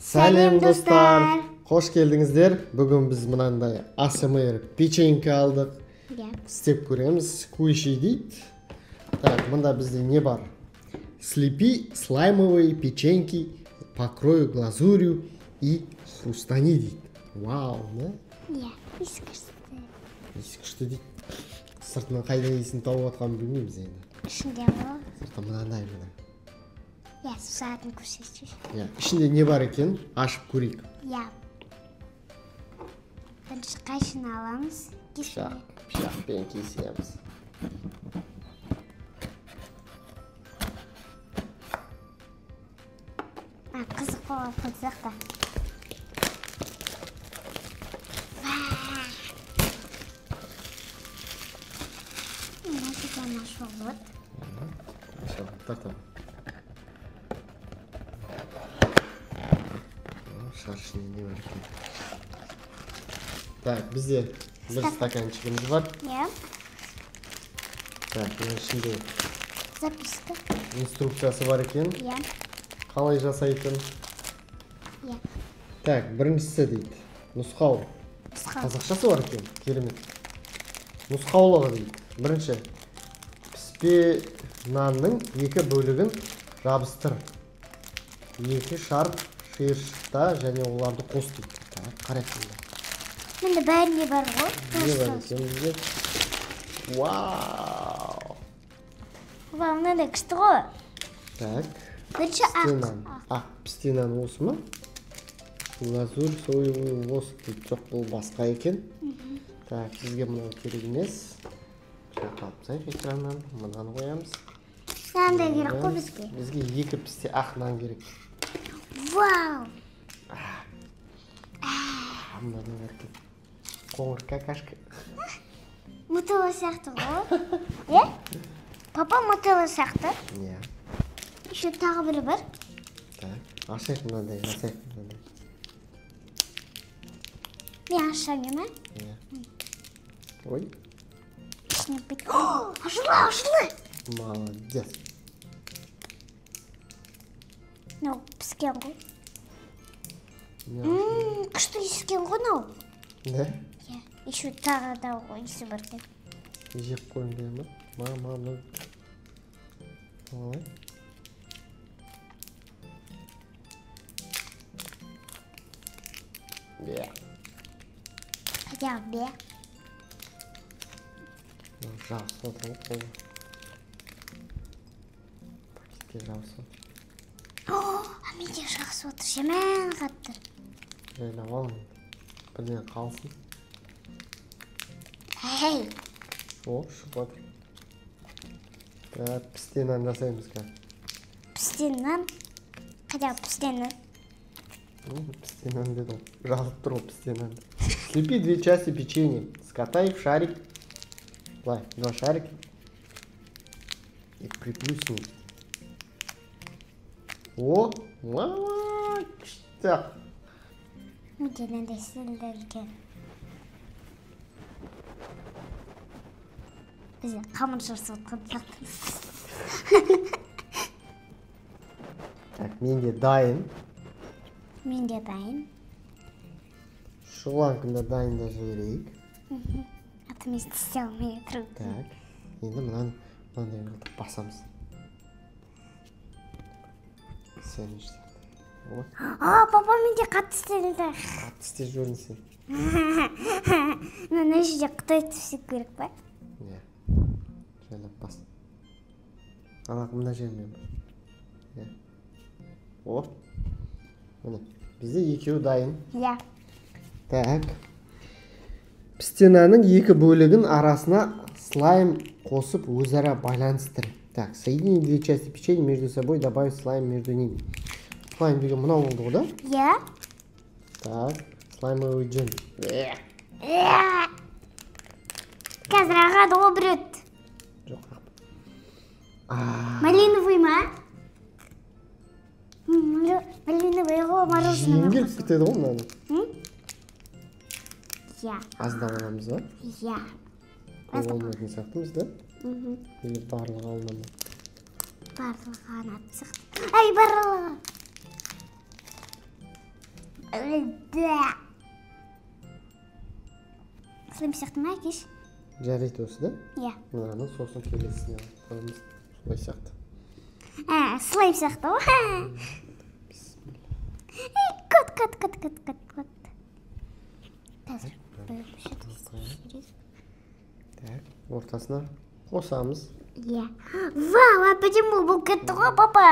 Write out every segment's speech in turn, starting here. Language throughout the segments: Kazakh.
Сәлем достар. Қош келдіңіздер. Бүгін біз мынандай ASMR печенька алдық. Істеп көреміз. Squishy дейді. Так, мында бізде не бар? Слепи слаймовые печеньки по крою глазурью и хрустани дейді. Вау, да? Иә, ескішті. Ескішті дейді. Сыртынан қайдан есін тауып атқанын білмейміз енді. Ішінде ғой. Сырты мынандай. Иә, сағатын көрсетші. Иә, ішінде не бар екен? Ашып көрейік. Иә. Бірінші қайшыны аламыз. Пышақпен кесеміз. Қызық болған қызық та. Мынау нашел вот. Все, тартам. Шаршыны не бар екен. Так, бізде бір стаканчығымыз бар. Иә. Так, оның ішінде Записка. инструкциясы бар екен. Иә. Қалай жасайтын. Иә. Так, біріншісі дейді. Нұсқау. Қазақшасы бар екен. Керемет. Нұсқаулығы дейді. Бірінші. Піспе нанның екі бөлігін жабыстыр. Екі шар шиыршықта және оларды қос дейді. Қарайсың. Мында бәрінде бар ғой. Не бар екен бізде? Вау! Вау, мынандай күшті ғой. Так. Бірінші ақ. Пісте нан осы ма? Глазурь соевый воск дейді. Жоқ, бұл басқа екен. Так, бізге мынау керек емес. Алып тастайық экраннан. Мынаны қоямыз. Нандай керек қой бізге. Бізге екі пісте ақ нан керек. Вау! Мынаны берді. Қоңыр какашка. Мотылы сияқты ғой. Е? Папа мотылы сияқты. Иә. Еще тағы бірі бар. Так, ашайық мынандай, Мен ашамын, ма? Иә. Ой. Ішіне бет. Ашылы! Молодец. Мынау піскен ғой. Иә. Күшті піскен ғой мынау. Да? Иә. Еще тағы да ғой иісі бар екен. Жеп қойын ма? Мама. Ой. Иә. Хотя бе. Жақсы отыр ғой. Пакетке жақсы. Менде жақсы отыр. Жаман қатты. Жайлап алың. Бірден қалсын. Эй! О, шығып отыр. Так, пісте нан жасаймыз қазір. Пісте нан. Хотя пісте нан. Пісте нан дедім. Жазып тұр ғой пісте нан. Слепи 2 части печенья. Скатай в шарик. Давай, 2 шарика. И приплюсни. О, мама, күшті. Менде мынандай істелдер екен. Бізде қамыр жасап отқан сияқтымыз. Так, менде дайын. Менде дайын. Шұғыланкында дайында жіберейік. А то мен істей алмай тұрмын. Так, енді мынандай қылып басамыз. Сен іште. Папа менде қатты істелді. Қатты істе жүрінсен. Мына жерде Қытай түсіп керек па? Иә. Жайлап бас. Анақ мына жермен бар. О. Міне. Бізде екеуі дайын. Иә. Так. Пісте нанның екі бөлігін арасына слайм қосып өзара байланыстыр. Так, соедини 2 части печенья между собой, добавить слайм между ними. Слайм деген мынау болды ғой, да? Иә. Так, слаймовый джем. Қазір ағады ғой бір өт. Жоқ. Малиновый ма? Малиновый ғой, мороженое. Жеңгел кетеді ғой мынаны. Иә. Аздап аламыз ба? Иә. Көп алмайтын сияқтымыз, да? Или барлығы алынамын. Барлығы анатсық. Ай, барлығы. Слайм сияқты ма әкеш? Жарайды осы, да? Иә. Мынаны сосын келесіне алып қоямыз. Солай сияқты. Слайм сияқты ғой. Кот. Қазір. Так, ортасына қосамыз. Иә. Вау, а почему бұл кетті ғой, папа?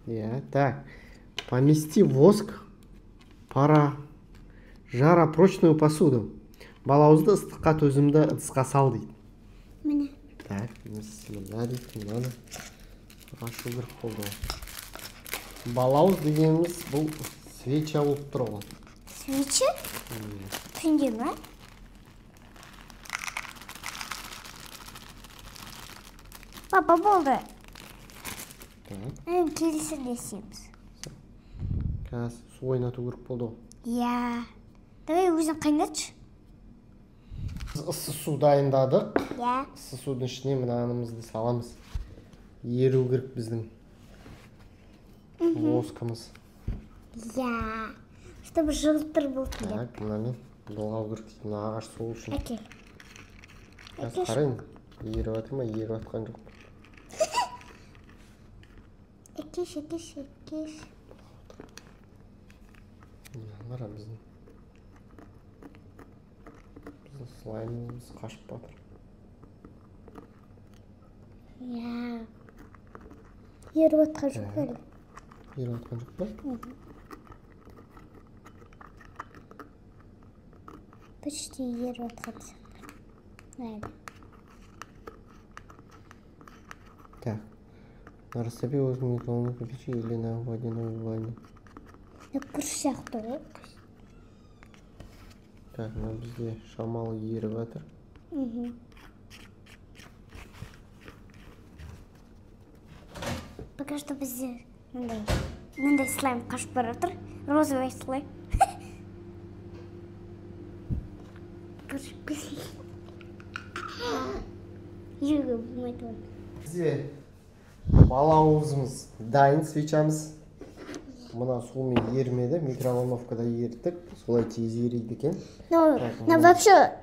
Иә, так. Помести воск, жаропрочную посуду. Балауызды ыстыққа төзімді ыдысқа сал дейді. Міне. Так, бисмилля дейді. Мынаны ашу керек болды. Балауыз дегеніміз бұл свеча болып тұр ғой. Свеча? Түнде ма? Папа, болды. Келесілесеміз. Қазір су ойнату керек болды ғой. Иә. Давай өзің қайнатшы. Ыссы су дайындадық. Иә. Ыссы судың ішіне мынанымызды саламыз. Еру керек біздің воскымыз. Иә. Чтобы жылтыр болсын деп. Так, мынамен былғау керек дейді. Мына ағаш сол үшін. Әкел. Қазір қарайын. Еріп жатыр ма? Еріп жатқан жоқ. Әкеш. Қара біздің слаймымыз қашып батыр. Иә. Еріп атқан жоқ әлі. Еріп жатқан жоқ па? Почти еріп атқан сияқты. Так. Рассыпи возьми микроволновку печи или на водяной ванне. Күріш сияқты ғой. Так, мына бізде шамалы еріп жатыр. Пока что бізде мындай слайм қашып бара жатыр. Розовый слайм. Жүруге болмайды ғой. Бізде балауызымыз дайын, свечамыз. Мына сумен ермеді, микроволновкада ерттік. Солай тез ерейді екен. Но вообще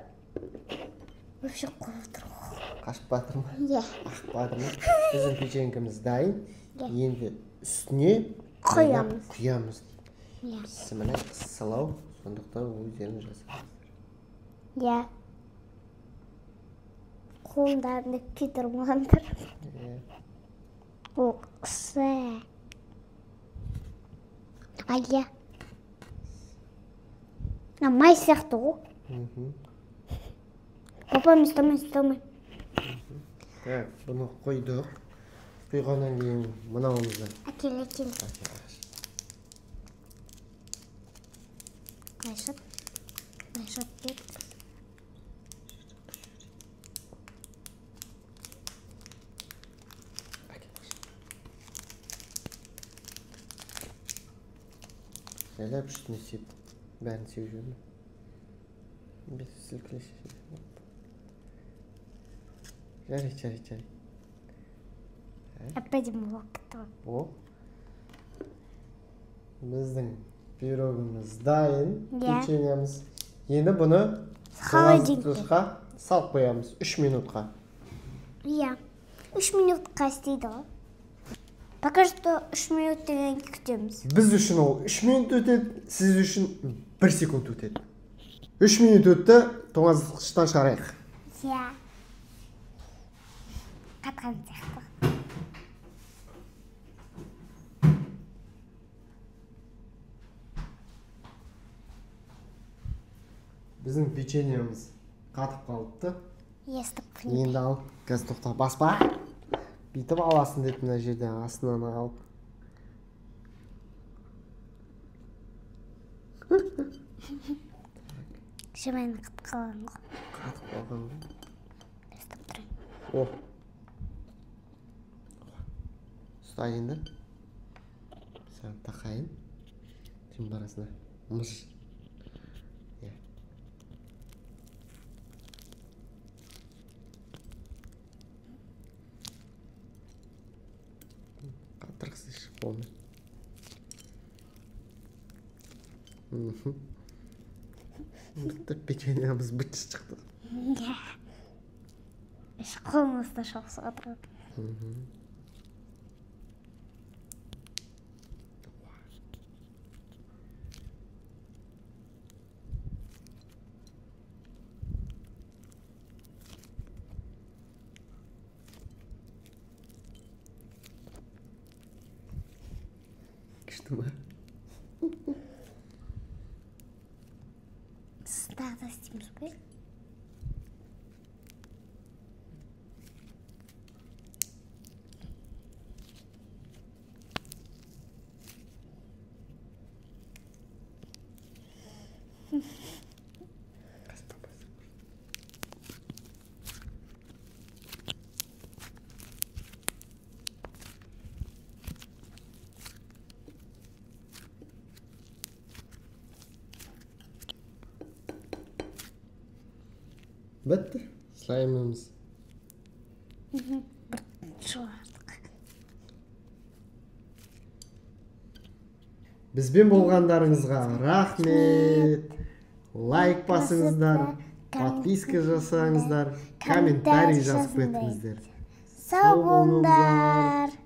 қойып тұр ғой. Қашып батыр ма? Иә. Ақып батыр ма? Біздің печенькамыз дайын. Енді үстіне құямыз. Міне ысылау, сондықтан өздеріңіз жасаңыздар. Иә. Қолдарында кетірмаңдар. О, қысы. Иә. Май сияқты ғой. Папа, мен ұстамай. Так, бұны қойдық. Құйғаннан кейін мынауымызды. Әкел. Қайшат бет. Жайлап үстіне сеп. Бәрін сеп жүрмі? Без сілкілесе. Жарайды. Әппәдім уақытты. О. Біздің пирогымыз дайын. Печеньямыз. Енді бұны холодильникқа салып қоямыз 3 минутқа. Иә. 3 минутқа істейді ғой. Пока что 3 минут деген күтеміз. Біз үшін ол 3 минут өтеді, сіз үшін 1 секунд өтеді. 3 минут өтті, тоңазытқыштан шығарайық. Иә. Қатқан сияқты. Біздің печеньеміз қатып қалыпты. Естіп. Енді алып, қазір тоқта баспа. Бүйтіп аласың деп мына жерден астынан алып. Жымайын қатып қалған ғой. Қатып қалған ғой. Естіп тұрайын. О. Ұста енді. Сән тақайын. Şimdi arasına. Mıш. Қатырғысы шығып болмай. Bitti pekeniyamiz bıçı çıktı. Қолымызда шоқсы отырады. Күшті ма? Тағы да істейміз ғой. Bitti. Slime'ımız. Шығардық. Бізбен болғандарыңызға рахмет. Лайк басыңыздар, подписка жасаңыздар, комментарий жазып кетіңіздер. Сау болыңдар.